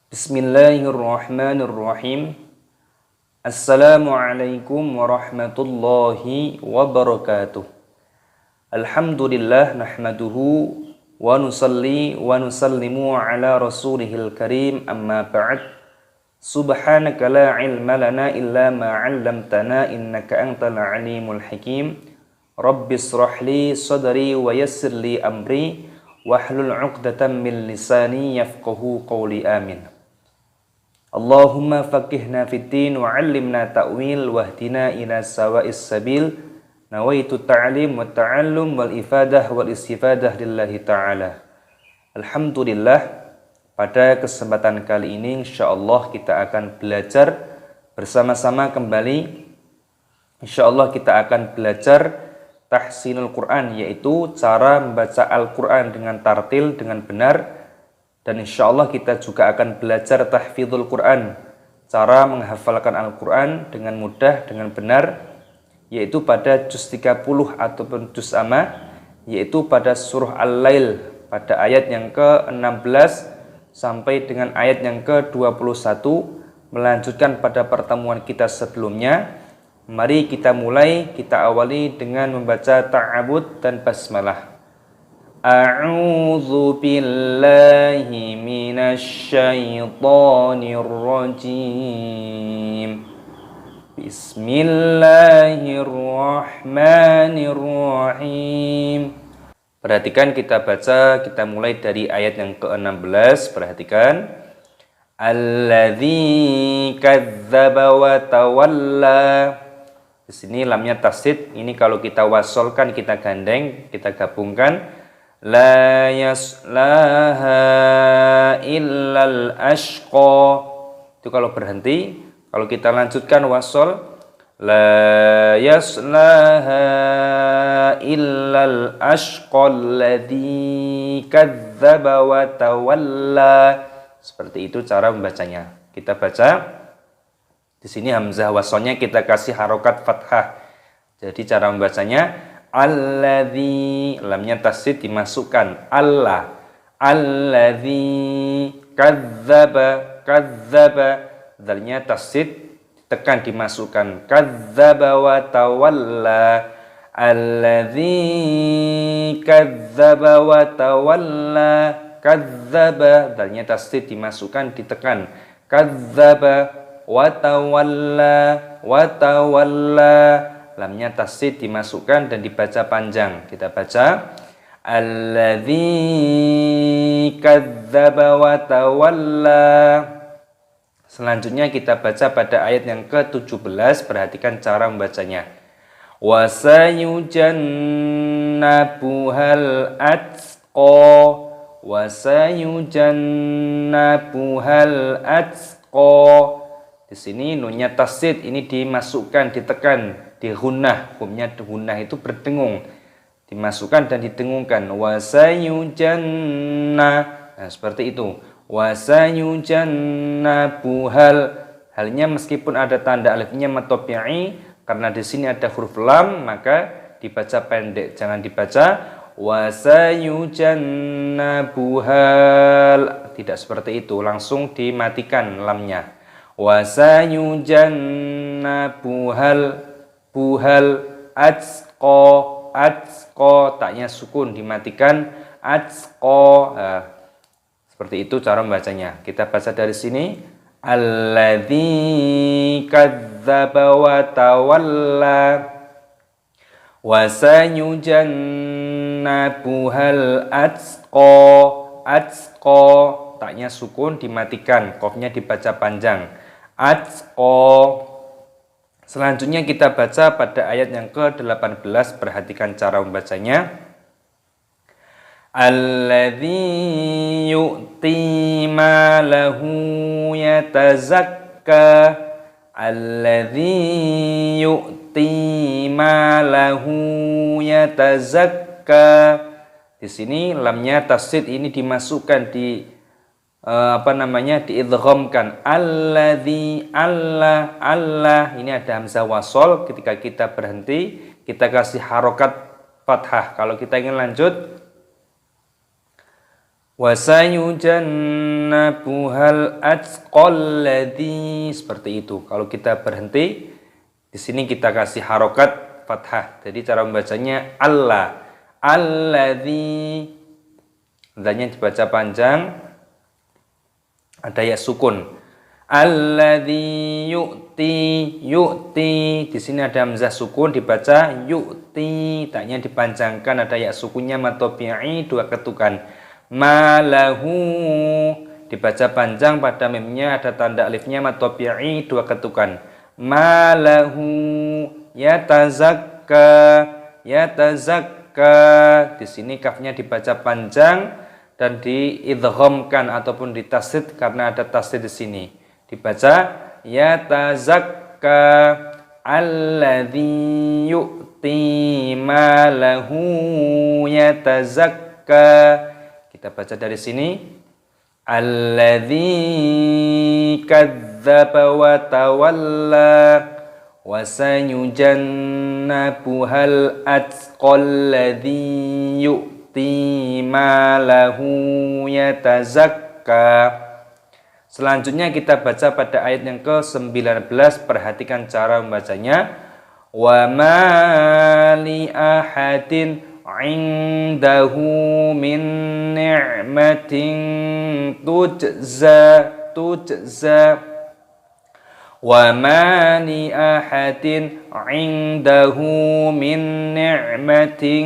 Bismillahirrahmanirrahim. Assalamualaikum warahmatullahi wabarakatuh. Alhamdulillah nahmaduhu wa nusalli wa nusallimu ala rasulihil karim amma ba'd. Subhanaka la ilma lana illa ma 'allamtana innaka antal alimul hakim. Rabbis shrahli sadri wa yassir li amri wahlul 'uqdatam min lisani yafqahu qawli amin. Allahumma faqihna fiddin wa 'allimna ta'wil wahdina ila sawa'is sabil. Nawaitu ta'lim wa ta'allum wal ifadah wal istifadah lillahi ta'ala. Alhamdulillah, pada kesempatan kali ini insyaallah kita akan belajar bersama-sama kembali. Insyaallah kita akan belajar tahsinul Quran, yaitu cara membaca Al-Quran dengan tartil, dengan benar. Dan insyaallah kita juga akan belajar tahfidzul Quran, cara menghafalkan Al-Quran dengan mudah, dengan benar, yaitu pada juz 30 ataupun juz amma, yaitu pada surah Al-Lail, pada ayat yang ke-16 sampai dengan ayat yang ke-21. Melanjutkan pada pertemuan kita sebelumnya, mari kita mulai, kita awali dengan membaca ta'awudz dan basmalah. A'udzu billahi minasy syaithanir rajim. Bismillahirrahmanirrahim. Perhatikan, kita baca, kita mulai dari ayat yang ke-16. Perhatikan. Alladzi kadzdzaba wa tawalla. Di sini lamnya tasdid. Ini kalau kita wasolkan, kita gandeng, kita gabungkan. La yaslaha illal ashqa. Itu kalau berhenti. Kalau kita lanjutkan wasol, la yaslaha illal ashqa alladzi kadzdzaba wa tawalla. Seperti itu cara membacanya. Kita baca. Di sini hamzah wasolnya kita kasih harokat fathah. Jadi cara membacanya alladzi, lamnya tasdid dimasukkan, Allah, alladzi kadzdzaba, kadzdzaba, dzalnya tasdid tekan dimasukkan, kadzdzaba wa tawalla, alladzi kadzdzaba wa tawalla, kadzdzaba, dzalnya tasdid dimasukkan ditekan, kadzdzaba wa tawalla, wa tawalla, lamnya tasdid dimasukkan dan dibaca panjang. Kita baca alladzi kadzdzaba wa tawalla. Selanjutnya kita baca pada ayat yang ke-17. Perhatikan cara membacanya. Wa sayujannabuhal atqa, wa sayujannabuhal atqa. Di sini nunnya tasdid ini dimasukkan, ditekan, di gunnah. Hukumnya gunnah itu berdengung, dimasukkan dan didengungkan. Wasayujanna, nah seperti itu. Wasayujannabuhal, halnya meskipun ada tanda alifnya matobi'i, karena di sini ada huruf lam, maka dibaca pendek, jangan dibaca wasayujannabuhal, tidak seperti itu, langsung dimatikan lamnya. Wasayujannabuhal, buhal, atqa, atqa, taknya sukun dimatikan, atqa. Nah, seperti itu cara membacanya. Kita baca dari sini. Alladzi kadzdzaba wa tawalla, wa sayujannabuhal atqa, atqa, taknya sukun dimatikan, qafnya dibaca panjang, atqa. Selanjutnya kita baca pada ayat yang ke-18. Perhatikan cara membacanya. Alladzi yu'ti malahu yatazakka, alladzi yu'ti malahu yatazakka. Di sini lamnya tasdid ini dimasukkan, diidghamkan. Alladzi, Allah, Allah, ini ada hamzah wasol. Ketika kita berhenti, kita kasih harokat fathah. Kalau kita ingin lanjut, Wa sayujannabuhal atqal ladzi, seperti itu. Kalau kita berhenti di sini kita kasih harokat fathah. Jadi cara membacanya Allah, alladzi, dzanya dibaca panjang, ada ya sukun. Alladzi yu'ti, yu'ti, di sini ada hamzah sukun dibaca yu'ti, taknya dipanjangkan, ada ya sukunnya matobi'i, dua ketukan. Malahu, dibaca panjang, pada mimnya ada tanda alifnya matobi'i, dua ketukan. Malahu yatazakka, yatazakka, di sini kafnya dibaca panjang dan diidghamkan ataupun ditasdid karena ada tasdid di sini. Dibaca yatazakka alladzi yu'ti malahu yatazakka. Kita baca dari sini. Alladzi kadzdzaba wa tawalla wa sayujannabuhal atqal ladzi yu'ti malahu yatazakka. Selanjutnya kita baca pada ayat yang ke-19. Perhatikan cara membacanya. Wa ma li ahadin indahu min ni'matin tujza, tujza. Wa ma li ahadin indahu min ni'matin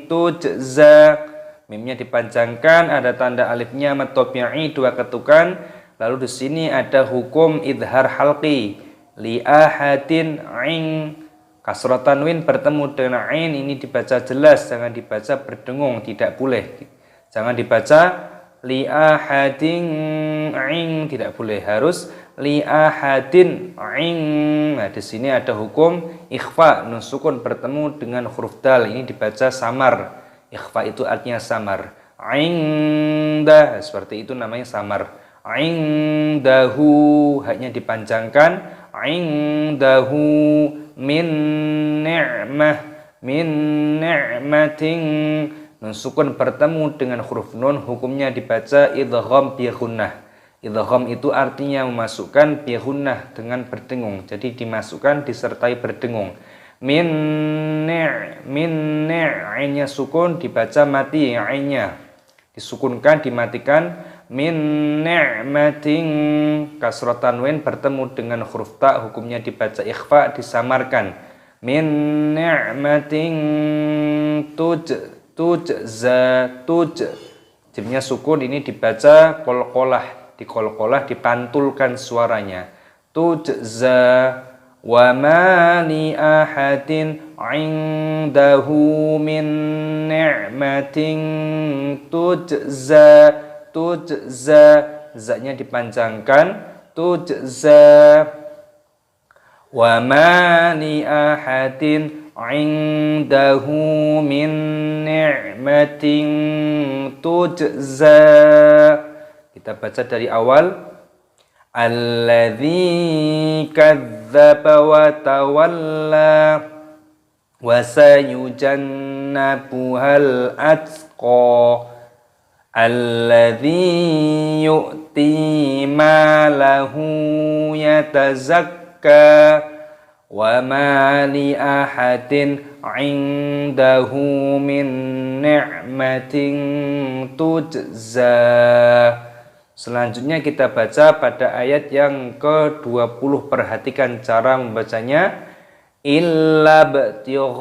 tujza. Mimnya dipanjangkan, ada tanda alifnya matobi'i, dua ketukan. Lalu di sini ada hukum idhar halqi. Li ahadin ing, kasrah tanwin bertemu dengan ain, ini dibaca jelas, jangan dibaca berdengung, tidak boleh. Jangan dibaca li ahadin ing, tidak boleh, harus li ahadin ing. Nah, di sini ada hukum ikhfa, nun sukun bertemu dengan huruf dal, ini dibaca samar. Ikhfa itu artinya samar. Inda, seperti itu namanya samar. Indahu, haknya dipanjangkan. Indahu min ni'mah, min ni'matin, nun sukun bertemu dengan huruf nun, hukumnya dibaca idgham bi gunnah. Idgham itu artinya memasukkan bi gunnah dengan berdengung, jadi dimasukkan disertai berdengung. Min ainnya sukun dibaca mati, ainnya disukunkan dimatikan. Min ni'matin, kasrah tanwin bertemu dengan huruf ta, hukumnya dibaca ikhfa, disamarkan. Min ni'matin tujza, tuj, jimnya sukun, ini dibaca qalqalah, diqalqalah, dipantulkan suaranya. Tujza. Wa ma li ahadin indahu min ni'matin tujza, tujza, zaknya dipanjangkan. Tujza. Wa ma li ahadin indahu min ni'matin tujza. Kita baca dari awal. Alladzi kadzdzaba wa tawalla wa sayujannabuhal atqa alladzi yu'ti malahu yatazakka wa ma li ahadin indahu min ni'matin tujza. Selanjutnya kita baca pada ayat yang ke-20. Perhatikan cara membacanya. Illa btigha'a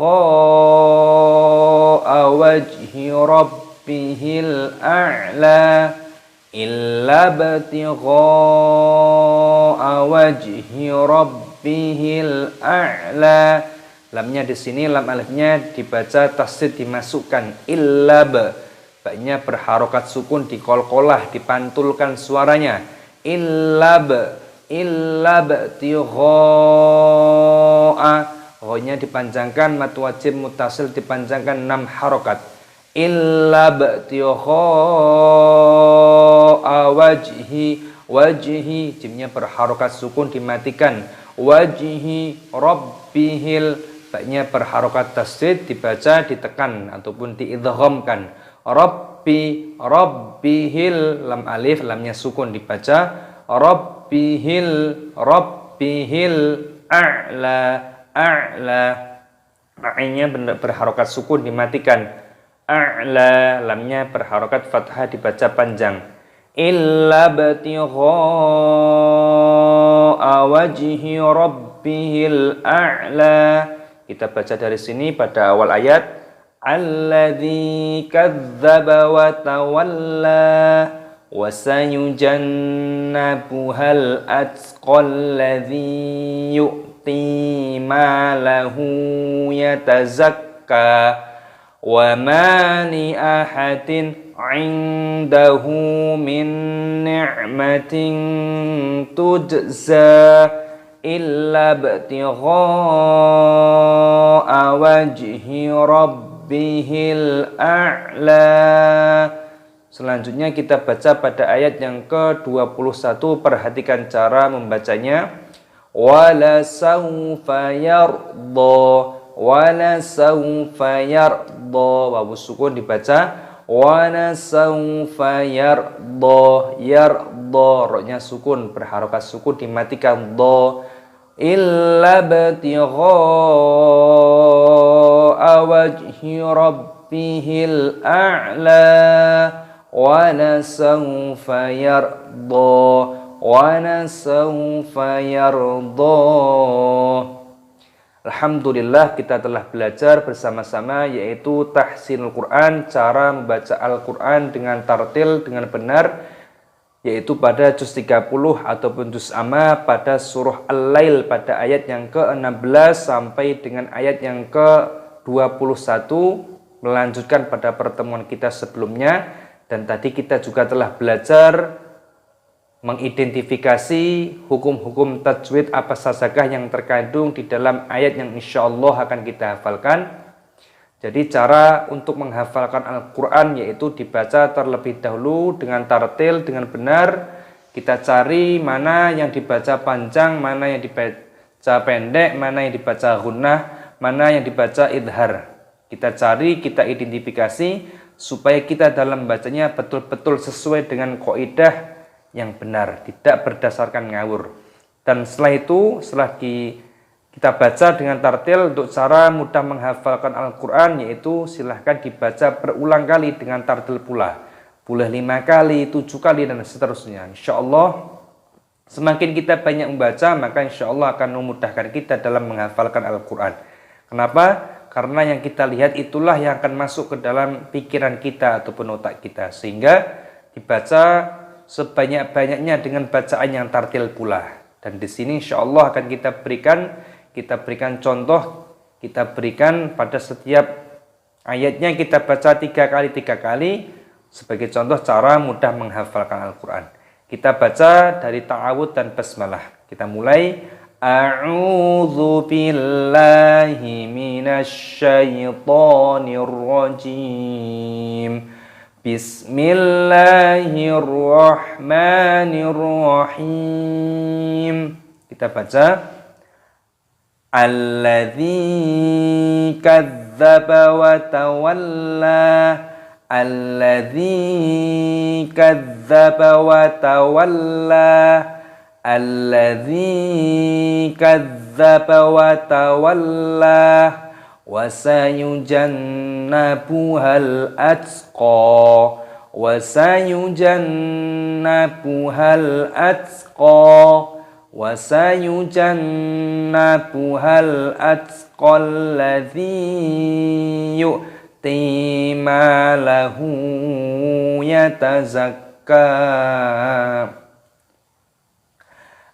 wajhi rabbihil a'la, illa btigha'a wajhi rabbihil a'la. Lamnya di sini, lam alifnya dibaca tasdid, dimasukkan. Illa baknya berharokat sukun, diqalqalah, dipantulkan suaranya. Illab, tigha'a, gha-nya dipanjangkan, mad wajib mutasil dipanjangkan 6 harokat. Illab tigha'a wajhi, wajhi, jimnya berharokat sukun, dimatikan. Wajhi rabbihil, baknya berharokat tasdid, dibaca, ditekan ataupun diidghamkan. Rabbihil, lam alif, lamnya sukun dibaca Rabbihil a'la, a'nya berharokat sukun dimatikan, a'la, lamnya berharokat fathah dibaca panjang. Illa batigha'a wajhi rabbihil a'la. Kita baca dari sini pada awal ayat, alladzi kadzdzaba wa tawalla wa sayujannabuhal atqalladzi yu'ti malahu yatazakka wa ma li ahadin 'indahu min ni'matin tujza illa ibtigha'a wajhi rabbihil a'la. Selanjutnya kita baca pada ayat yang ke-21. Perhatikan cara membacanya. Wala sawfa yarda, wala sawfa yarda, wawu sukun dibaca wala sawfa yarda, yarda, roknya sukun berharokat sukun dimatikan do. Illa batigha'a wajhi rabbihil a'la wala sawfa yarda, wala sawfa yarda. Alhamdulillah, kita telah belajar bersama-sama yaitu tahsinul Quran, cara membaca Al-Quran dengan tartil, dengan benar, yaitu pada juz 30 ataupun juz amma pada surah Al-Lail pada ayat yang ke-16 sampai dengan ayat yang ke-21, melanjutkan pada pertemuan kita sebelumnya. Dan tadi kita juga telah belajar mengidentifikasi hukum-hukum tajwid apa sajakah yang terkandung di dalam ayat yang insya Allah akan kita hafalkan. Jadi cara untuk menghafalkan Al-Quran yaitu dibaca terlebih dahulu dengan tartil, dengan benar. Kita cari mana yang dibaca panjang, mana yang dibaca pendek, mana yang dibaca gunnah, mana yang dibaca idhar. Kita cari, kita identifikasi supaya kita dalam bacanya betul-betul sesuai dengan kaidah yang benar, tidak berdasarkan ngawur. Dan setelah itu, setelah kita baca dengan tartil, untuk cara mudah menghafalkan Al-Quran yaitu silahkan dibaca berulang kali dengan tartil pula. Boleh 5 kali, 7 kali, dan seterusnya. Insya Allah, semakin kita banyak membaca, maka insya Allah akan memudahkan kita dalam menghafalkan Al-Quran. Kenapa? Karena yang kita lihat itulah yang akan masuk ke dalam pikiran kita ataupun otak kita. Sehingga dibaca sebanyak-banyaknya dengan bacaan yang tartil pula. Dan di sini insya Allah akan kita berikan contoh, kita berikan pada setiap ayatnya kita baca 3 kali sebagai contoh cara mudah menghafalkan Al-Quran. Kita baca dari ta'awud dan basmalah. Kita mulai. A'udzu billahi minasy syaithanir rajim. Bismillahirrahmanirrahim. Kita baca. Alladzi kadzdzaba wa tawalla. Alladzi kadzdzaba wa tawalla. Alladzi kadzdzaba wa tawalla. Wa sayujannabuhal atqa, wa sayujannabuhal atqa, wa sayujannabuhal atqa alladzi yu'ti malahu yatazakka,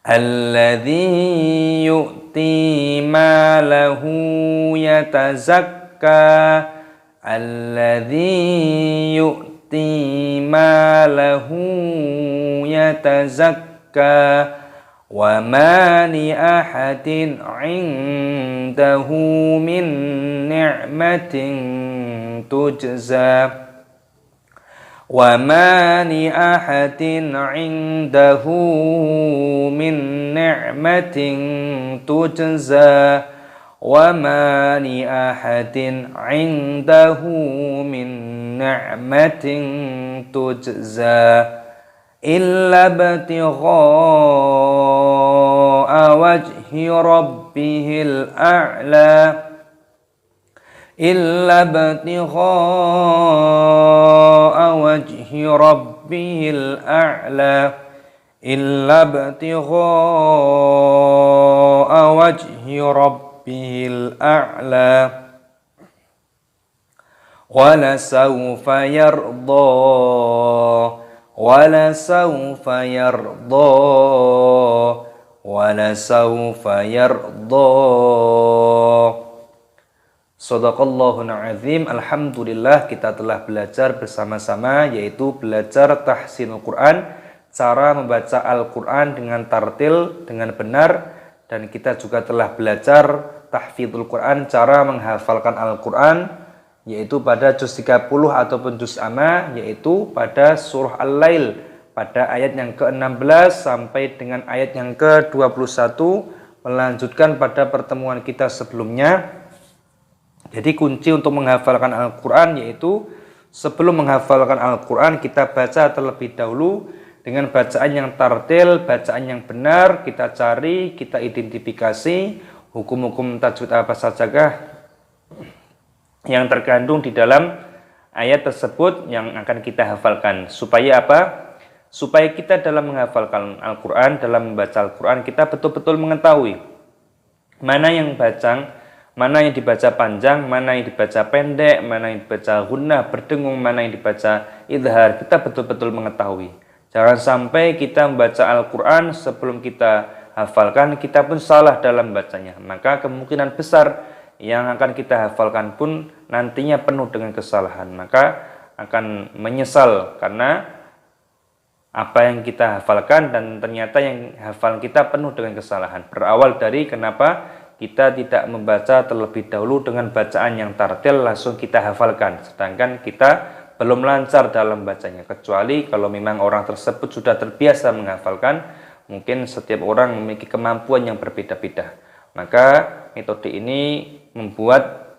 alladzi yu'ti malahu yatazakka, alladzi yu'ti malahu yatazakka, wa ma li ahadin 'indahu min ni'matin tujza, wa ma li ahadin 'indahu min ni'matin tujza, wa ma li ahadin 'indahu min ni'matin tujza illa ibtigha'a wajhi rabbihil a'la illa ibtigha'a wajhi rabbihil a'la illa ibtigha'a wajhi rabbihil a'la wala sawfa yarda wala sawfa yarda wala sawfa yarda. Shadaqallahul azim. Alhamdulillah, kita telah belajar bersama-sama, yaitu belajar tahsinul Quran, cara membaca Al-Quran dengan tartil, dengan benar. Dan kita juga telah belajar tahfidzul Quran, cara menghafalkan Al-Quran, yaitu pada juz 30 ataupun juz amma, yaitu pada surah Al-Lail, pada ayat yang ke-16 sampai dengan ayat yang ke-21, melanjutkan pada pertemuan kita sebelumnya. Jadi kunci untuk menghafalkan Al-Quran yaitu sebelum menghafalkan Al-Quran kita baca terlebih dahulu dengan bacaan yang tartil, bacaan yang benar. Kita cari, kita identifikasi hukum-hukum tajwid apa sajakah yang terkandung di dalam ayat tersebut yang akan kita hafalkan. Supaya apa? Supaya kita dalam menghafalkan Al-Quran, dalam membaca Al-Quran, kita betul-betul mengetahui mana yang mana yang dibaca panjang, mana yang dibaca pendek, mana yang dibaca gunnah, berdengung, mana yang dibaca idhar. Kita betul-betul mengetahui. Jangan sampai kita membaca Al-Quran sebelum kita hafalkan, kita pun salah dalam bacanya. Maka kemungkinan besar yang akan kita hafalkan pun nantinya penuh dengan kesalahan. Maka akan menyesal karena apa yang kita hafalkan dan ternyata yang hafalan kita penuh dengan kesalahan. Berawal dari kenapa kita tidak membaca terlebih dahulu dengan bacaan yang tartil langsung kita hafalkan, sedangkan kita belum lancar dalam bacanya. Kecuali kalau memang orang tersebut sudah terbiasa menghafalkan, mungkin setiap orang memiliki kemampuan yang berbeda-beda. Maka metode ini membuat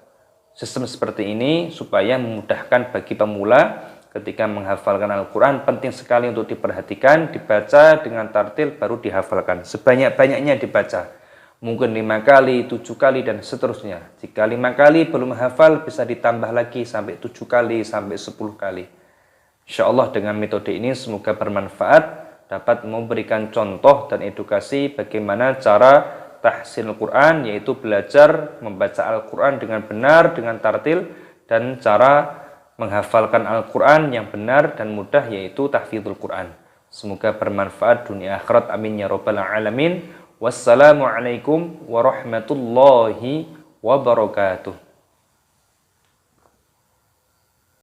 sistem seperti ini supaya memudahkan bagi pemula ketika menghafalkan Al-Quran. Penting sekali untuk diperhatikan, dibaca dengan tartil baru dihafalkan. Sebanyak-banyaknya dibaca. Mungkin 5 kali, 7 kali, dan seterusnya. Jika 5 kali belum hafal, bisa ditambah lagi sampai 7 kali, sampai 10 kali. Insya Allah dengan metode ini semoga bermanfaat, dapat memberikan contoh dan edukasi bagaimana cara tahsinul Quran, yaitu belajar membaca Al-Quran dengan benar, dengan tartil, dan cara menghafalkan Al-Quran yang benar dan mudah, yaitu tahfidzul Quran. Semoga bermanfaat dunia akhirat. Amin ya rabbal alamin. Wassalamualaikum warahmatullahi wabarakatuh.